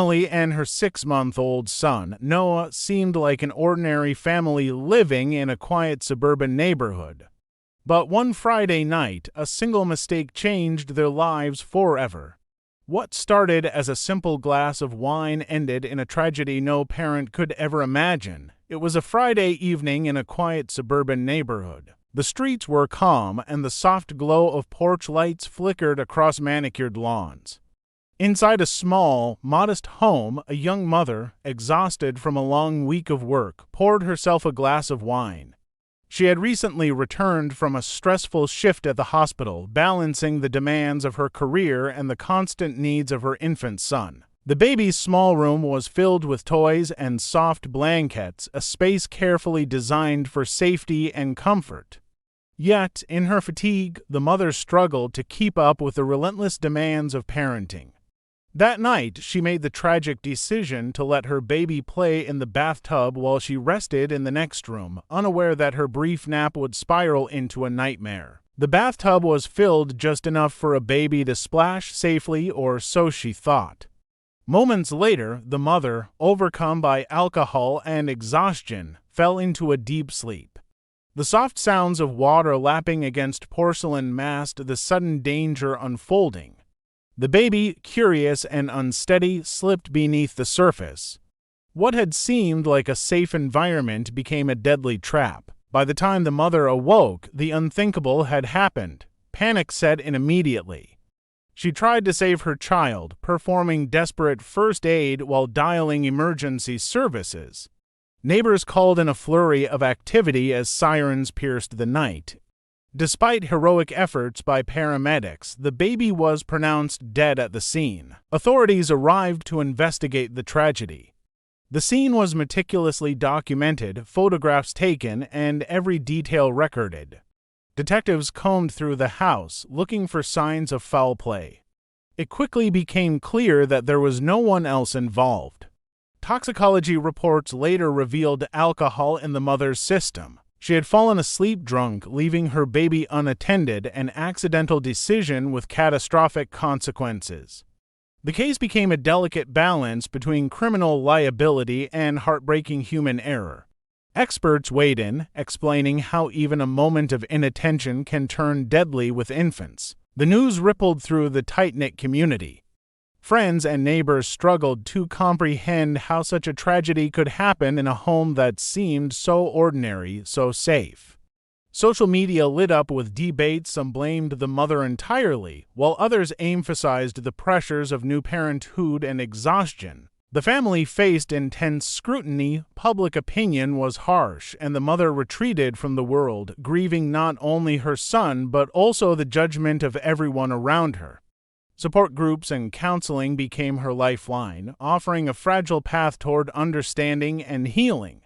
Emily and her 6-month-old son, Noah, seemed like an ordinary family living in a quiet suburban neighborhood. But one Friday night, a single mistake changed their lives forever. What started as a simple glass of wine ended in a tragedy no parent could ever imagine. It was a Friday evening in a quiet suburban neighborhood. The streets were calm, and the soft glow of porch lights flickered across manicured lawns. Inside a small, modest home, a young mother, exhausted from a long week of work, poured herself a glass of wine. She had recently returned from a stressful shift at the hospital, balancing the demands of her career and the constant needs of her infant son. The baby's small room was filled with toys and soft blankets, a space carefully designed for safety and comfort. Yet, in her fatigue, the mother struggled to keep up with the relentless demands of parenting. That night, she made the tragic decision to let her baby play in the bathtub while she rested in the next room, unaware that her brief nap would spiral into a nightmare. The bathtub was filled just enough for a baby to splash safely, or so she thought. Moments later, the mother, overcome by alcohol and exhaustion, fell into a deep sleep. The soft sounds of water lapping against porcelain masked the sudden danger unfolding. The baby, curious and unsteady, slipped beneath the surface. What had seemed like a safe environment became a deadly trap. By the time the mother awoke, the unthinkable had happened. Panic set in immediately. She tried to save her child, performing desperate first aid while dialing emergency services. Neighbors called in a flurry of activity as sirens pierced the night. Despite heroic efforts by paramedics, the baby was pronounced dead at the scene. Authorities arrived to investigate the tragedy. The scene was meticulously documented, photographs taken, and every detail recorded. Detectives combed through the house, looking for signs of foul play. It quickly became clear that there was no one else involved. Toxicology reports later revealed alcohol in the mother's system. She had fallen asleep drunk, leaving her baby unattended, an accidental decision with catastrophic consequences. The case became a delicate balance between criminal liability and heartbreaking human error. Experts weighed in, explaining how even a moment of inattention can turn deadly with infants. The news rippled through the tight-knit community. Friends and neighbors struggled to comprehend how such a tragedy could happen in a home that seemed so ordinary, so safe. Social media lit up with debates. Some blamed the mother entirely, while others emphasized the pressures of new parenthood and exhaustion. The family faced intense scrutiny, public opinion was harsh, and the mother retreated from the world, grieving not only her son but also the judgment of everyone around her. Support groups and counseling became her lifeline, offering a fragile path toward understanding and healing.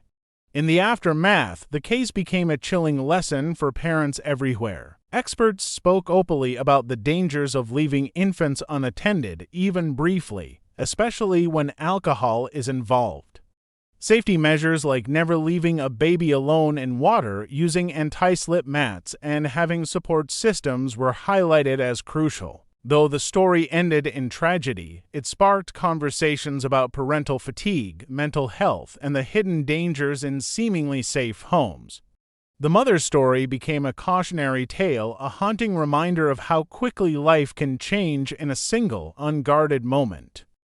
In the aftermath, the case became a chilling lesson for parents everywhere. Experts spoke openly about the dangers of leaving infants unattended, even briefly, especially when alcohol is involved. Safety measures like never leaving a baby alone in water, using anti-slip mats, and having support systems were highlighted as crucial. Though the story ended in tragedy, it sparked conversations about parental fatigue, mental health, and the hidden dangers in seemingly safe homes. The mother's story became a cautionary tale, a haunting reminder of how quickly life can change in a single, unguarded moment.